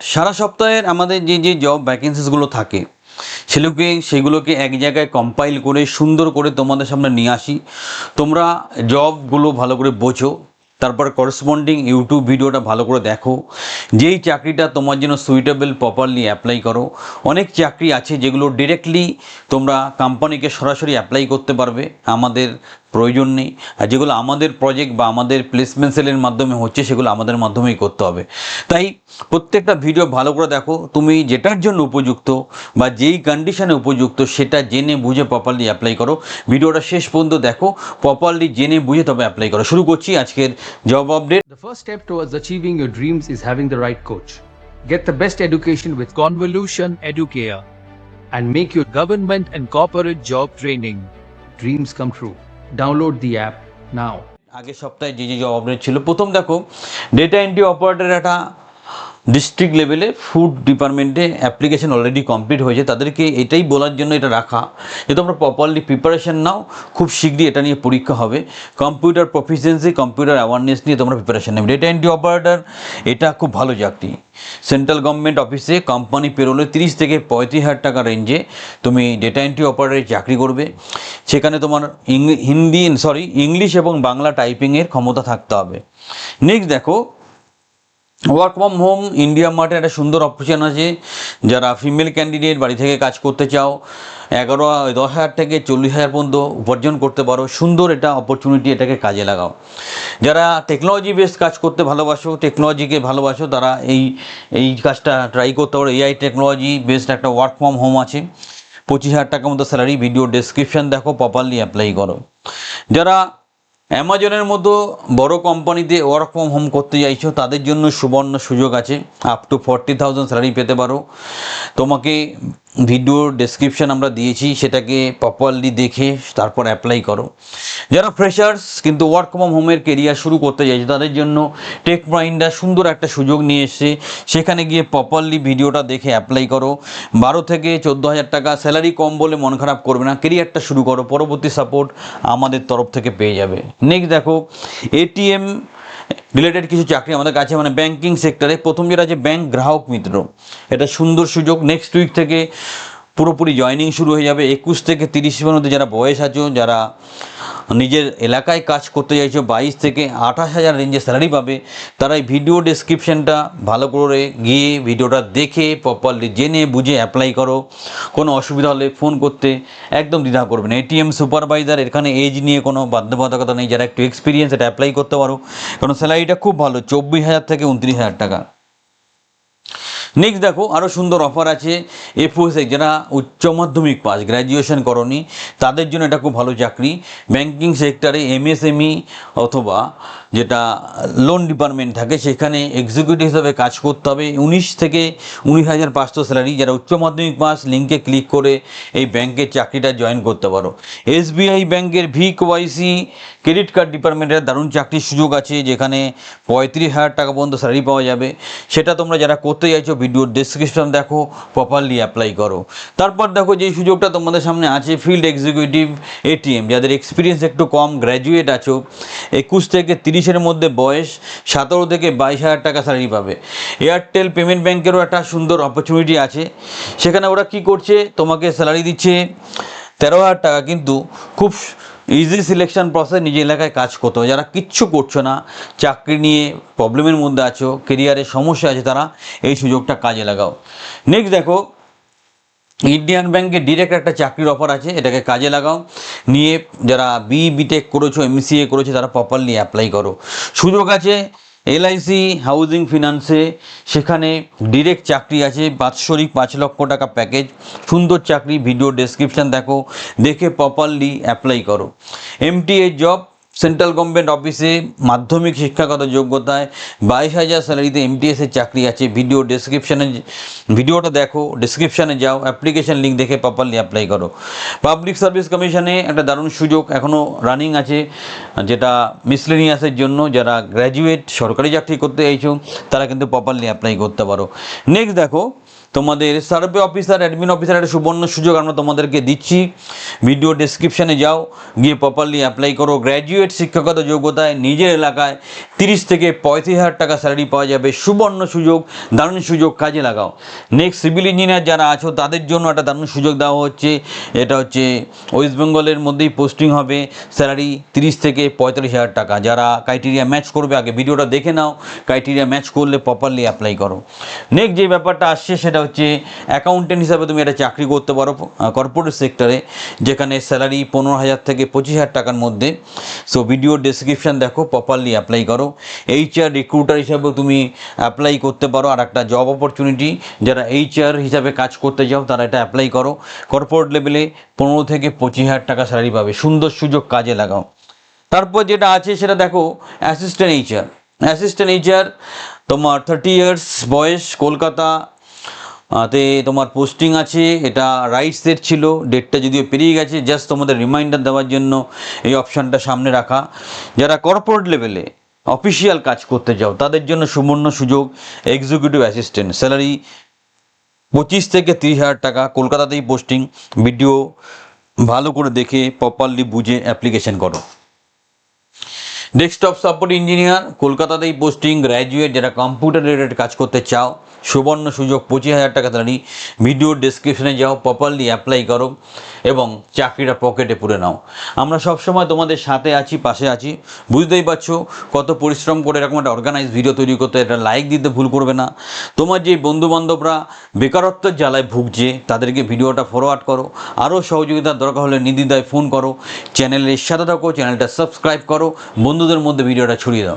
সারা সপ্তাহের আমাদের যে জব ভ্যাকেন্সিসগুলো থাকে সেগুলোকে এক জায়গায় কম্পাইল করে সুন্দর করে তোমাদের সামনে নিয়ে আসি। তোমরা জবগুলো ভালো করে বোঝো, তারপর করসপন্ডিং ইউটিউব ভিডিওটা ভালো করে দেখো, যেই চাকরিটা তোমার জন্য সুইটেবল প্রপারলি অ্যাপ্লাই করো। অনেক চাকরি আছে যেগুলো ডিরেক্টলি তোমরা কোম্পানিকে সরাসরি অ্যাপ্লাই করতে পারবে, আমাদের প্রয়োজন নেই। আর যেগুলো আমাদের প্রজেক্ট বা আমাদের প্লেসমেন্ট সেলের মাধ্যমে হচ্ছে সেগুলো আমাদের মাধ্যমেই করতে হবে। তাই প্রত্যেকটা ভিডিও ভালো করে দেখো, তুমি যেটার জন্য উপযুক্ত বা যেই কন্ডিশনে উপযুক্ত সেটা জেনে বুঝে প্রপারলি অ্যাপ্লাই করো। ভিডিওটা শেষ পর্যন্ত দেখো, প্রপারলি জেনে বুঝে তবে অ্যাপ্লাই করো। শুরু করছি আজকের job update. The first step towards achieving your dreams is having the right coach. Get the best education with Convolution Educare and make your government and corporate job training dreams come true. Download the app now. আগের সপ্তাহে যে job update ছিল, প্রথম দেখো data entry operator একটা district লেভেলে food ডিপার্টমেন্টে application already complete হয়েছে। তাদেরকে এটাই বলার জন্য এটা রাখা যে তোমরা প্রপারলি প্রিপারেশন নাও, খুব শীঘ্রই এটা নিয়ে পরীক্ষা হবে। কম্পিউটার প্রফিসিয়েন্সি, কম্পিউটার অ্যাওয়ারনেস নিয়ে তোমরা প্রিপারেশন নেবে। ডেটা এন্ট্রি অপারেটর এটা খুব ভালো চাকরি। সেন্ট্রাল গভর্নমেন্ট অফিসে কোম্পানি পেরোলে 30 থেকে 35,000 টাকা রেঞ্জে তুমি ডেটা এন্ট্রি অপারেটরে চাকরি করবে। সেখানে তোমার ইংলিশ এবং বাংলা টাইপিংয়ের ক্ষমতা থাকতে হবে। নেক্সট দেখো ওয়ার্ক ফ্রম হোম ইন্ডিয়া মার্টে একটা সুন্দর অপশন আছে। যারা ফিমেল ক্যান্ডিডেট বাড়ি থেকে কাজ করতে চাও, 10,000 থেকে 40,000 পর্যন্ত উপার্জন করতে পারো। সুন্দর এটা অপরচুনিটি, এটাকে কাজে লাগাও। যারা টেকনোলজি বেসড কাজ করতে ভালোবাসো, টেকনোলজিকে ভালোবাসো, তারা এই কাজটা ট্রাই করতে পারো। এআই টেকনোলজি বেসড একটা ওয়ার্ক ফ্রম হোম আছে, 25,000 টাকার মতো স্যালারি। ভিডিও ডেসক্রিপশন দেখো, প্রপারলি অ্যাপ্লাই করো। যারা অ্যামাজনের মতো বড় কোম্পানিতে ওয়ার্ক ফ্রম হোম করতে চাইছো, তাদের জন্য সুবর্ণ সুযোগ আছে। আপ টু 40,000 স্যালারি পেতে পারো। তোমাকে ভিডিও ডেসক্রিপশন আমরা দিয়েছি, সেটাকে প্রপারলি দেখে তারপর অ্যাপ্লাই করো। যারা ফ্রেশার্স কিন্তু ওয়ার্ক ফ্রম হোমের কেরিয়ার শুরু করতে চাইছে, তাদের জন্য টেক মাইন্ডা সুন্দর একটা সুযোগ নিয়ে এসছে। সেখানে গিয়ে প্রপারলি ভিডিওটা দেখে অ্যাপ্লাই করো। 12 থেকে 14,000 টাকা স্যালারি, কম বলে মন খারাপ করবে না। কেরিয়ারটা শুরু করো, পরবর্তী সাপোর্ট আমাদের তরফ থেকে পেয়ে যাবে। নেক্সট দেখো এটিএম রিলেটেড কিছু চাকরি আমাদের কাছে, মানে ব্যাংকিং সেক্টরে। প্রথম যেটা আছে ব্যাংক গ্রাহক মিত্র, এটা সুন্দর সুযোগ। নেক্সট উইক থেকে পুরোপুরি জয়েনিং শুরু হয়ে যাবে। 21 থেকে 30 মধ্যে যারা বয়স আছো, যারা নিজের এলাকায় কাজ করতে চাইছো, 22 থেকে 28,000 রেঞ্জে স্যালারি পাবে। তারা এই ভিডিও ডেসক্রিপশনটা ভালো করে গিয়ে ভিডিওটা দেখে প্রপারলি জেনে বুঝে অ্যাপ্লাই করো। কোনো অসুবিধা হলে ফোন করতে একদম দ্বিধা করবে না। এটিএম সুপারভাইজার, এখানে এজ নিয়ে কোনো বাধ্যবাধকতা নেই। যারা একটু এক্সপিরিয়েন্স, এটা অ্যাপ্লাই করতে পারো, কারণ স্যালারিটা খুব ভালো, 24,000 থেকে 29,000 টাকা। নেক্সট দেখো আরও সুন্দর অফার আছে এফওএসএ, যারা উচ্চ মাধ্যমিক পাস, গ্র্যাজুয়েশন করনি, তাদের জন্য এটা খুব ভালো চাকরি। ব্যাংকিং সেক্টরে এমএসএমই অথবা যেটা লোন ডিপার্টমেন্ট থাকে, সেখানে এক্সিকিউটিভ হিসাবে কাজ করতে হবে। 19 থেকে 19,500 স্যালারি। যারা উচ্চ মাধ্যমিক পাস, লিঙ্কে ক্লিক করে এই ব্যাংকের চাকরিটা জয়েন করতে পারো। এসবিআই ব্যাংকের ভিকেওয়াইসি ক্রেডিট কার্ড ডিপার্টমেন্টের দারুণ চাকরির সুযোগ আছে, যেখানে 35,000 টাকা পর্যন্ত স্যালারি পাওয়া যাবে। সেটা তোমরা যারা করতে চাইছো, ভিডিওর ডেসক্রিপশন দেখো, প্রপারলি অ্যাপ্লাই করো। তারপর দেখো যেই সুযোগটা তোমাদের সামনে আছে, ফিল্ড এক্সিকিউটিভ এটিএম। যাদের এক্সপিরিয়েন্স একটু কম, গ্র্যাজুয়েট আছো, 21 থেকে 30-এর মধ্যে বয়স, 17 থেকে 22,000 টাকা স্যালারি পাবে। এয়ারটেল পেমেন্ট ব্যাংকেরও একটা সুন্দর অপরচুনিটি আছে। সেখানে ওরা কি করছে, তোমাকে স্যালারি দিচ্ছে 13,000 টাকা, কিন্তু খুব ইজি সিলেকশন প্রসেস, নিজের এলাকায় কাজ করতে হবে। যারা কিচ্ছু করছো না, চাকরি নিয়ে প্রবলেমের মধ্যে আছো, কেরিয়ারের সমস্যা আছে, তারা এই সুযোগটা কাজে লাগাও। নেক্সট দেখো ইন্ডিয়ান ব্যাংকে ডিরেক্ট একটা চাকরির অফার আছে, এটাকে কাজে লাগাও। নিয়ে যারা বিটেক করেছো, এমসিএ করেছো, তারা প্রপারলি অ্যাপ্লাই করো। সুযোগ আছে এলআইসি হাউজিং ফিনান্সে, সেখানে ডিরেক্ট চাকরি আছে, বাৎসরিক 5 লক্ষ টাকা প্যাকেজ। সুন্দর চাকরি, ভিডিও ডেসক্রিপশন দেখো, দেখে প্রপারলি অ্যাপ্লাই করো। এমটিএ জব, সেন্ট্রাল গভর্নমেন্ট অফিসে মাধ্যমিক শিক্ষাগত যোগ্যতায় 22,000 স্যালারিতে এমটিএসের চাকরি আছে। ভিডিওটা দেখো, ডেসক্রিপশানে যাও, অ্যাপ্লিকেশন লিঙ্ক দেখে প্রপারলি অ্যাপ্লাই করো। পাবলিক সার্ভিস কমিশনে একটা দারুণ সুযোগ এখনও রানিং আছে, যেটা মিসলেনিয়াসের জন্য। যারা গ্র্যাজুয়েট সরকারি চাকরি করতে চাইছো, তারা কিন্তু প্রপারলি অ্যাপ্লাই করতে পারো। নেক্সট দেখো তোমাদের সার্ভে অফিসার, অ্যাডমিন অফিসার, একটা সুবর্ণ সুযোগ আমরা তোমাদেরকে দিচ্ছি। ভিডিও ডেসক্রিপশানে যাও, গিয়ে প্রপারলি অ্যাপ্লাই করো। গ্র্যাজুয়েট শিক্ষাগত যোগ্যতায় নিজের এলাকায় 30 থেকে 35,000 টাকা স্যালারি পাওয়া যাবে। সুবর্ণ সুযোগ, দারুণ সুযোগ, কাজে লাগাও। নেক্সট সিভিল ইঞ্জিনিয়ার যারা আছো তাদের জন্য একটা দারুণ সুযোগ দেওয়া হচ্ছে। এটা হচ্ছে ওয়েস্ট বেঙ্গলের মধ্যেই পোস্টিং হবে, স্যালারি 30 থেকে 35,000 টাকা। যারা ক্রাইটেরিয়া ম্যাচ করবে আগে ভিডিওটা দেখে নাও, ক্রাইটেরিয়া ম্যাচ করলে প্রপারলি অ্যাপ্লাই করো। নেক্সট যে ব্যাপারটা আসছে সেটা হচ্ছে অ্যাকাউন্টেন্ট হিসাবে তুমি একটা চাকরি করতে পারো কর্পোরেট সেক্টরে, যেখানে স্যালারি 15,000 থেকে 25,000 টাকার মধ্যে। সো ভিডিও ডেসক্রিপশন দেখো, প্রপারলি অ্যাপ্লাই করো। HR রিক্রুটার হিসাবেও তুমি অ্যাপ্লাই করতে পারো। আর একটা জব অপরচুনিটি, যারা HR হিসাবে কাজ করতে চাও তারা এটা অ্যাপ্লাই করো। কর্পোরেট লেভেলে 15 থেকে 25,000 টাকা স্যালারি পাবে। সুন্দর সুযোগ, কাজে লাগাও। তারপর যেটা আছে সেটা দেখো অ্যাসিস্ট্যান্ট HR। অ্যাসিস্ট্যান্ট HR তোমার 30 ইয়ার্স বয়স, কলকাতা তে তোমার পোস্টিং আছে। এটা রাইটসের ছিল, ডেটটা যদিও পেরিয়ে গেছে, জাস্ট তোমাদের রিমাইন্ডার দেওয়ার জন্য এই অপশানটা সামনে রাখা। যারা কর্পোরেট লেভেলে অফিসিয়াল কাজ করতে চাও তাদের জন্য সুবর্ণ সুযোগ, এক্সিকিউটিভ অ্যাসিস্ট্যান্ট, স্যালারি 25 থেকে 30,000 টাকা, কলকাতাতেই পোস্টিং। ভিডিও ভালো করে দেখে প্রপারলি বুঝে অ্যাপ্লিকেশন করো। ডেস্কটপ সাপোর্ট ইঞ্জিনিয়ার, কলকাতাতেই পোস্টিং, গ্র্যাজুয়েট, যারা কম্পিউটার রিলেটেড কাজ করতে চাও, সুবর্ণ সুযোগ, 25,000 টাকা স্যালারি। ভিডিও ডেসক্রিপশনে যাও, প্রপারলি অ্যাপ্লাই করো এবং চাকরিটা পকেটে পুরে নাও। আমরা সবসময় তোমাদের সাথে আছি, পাশে আছি। বুঝতেই পারছো কত পরিশ্রম করে এরকম একটা অর্গানাইজ ভিডিও তৈরি করতে। এটা লাইক দিতে ভুল করবে না। তোমার যে বন্ধুবান্ধবরা বেকারত্বের জ্বালায় ভুগছে তাদেরকে ভিডিওটা ফরওয়ার্ড করো। আরও সহযোগিতার দরকার হলে নির্দ্বিধায় ফোন করো। চ্যানেলের সাথে থাকো, চ্যানেলটা সাবস্ক্রাইব করো, বন্ধুদের মধ্যে ভিডিওটা ছড়িয়ে দাও।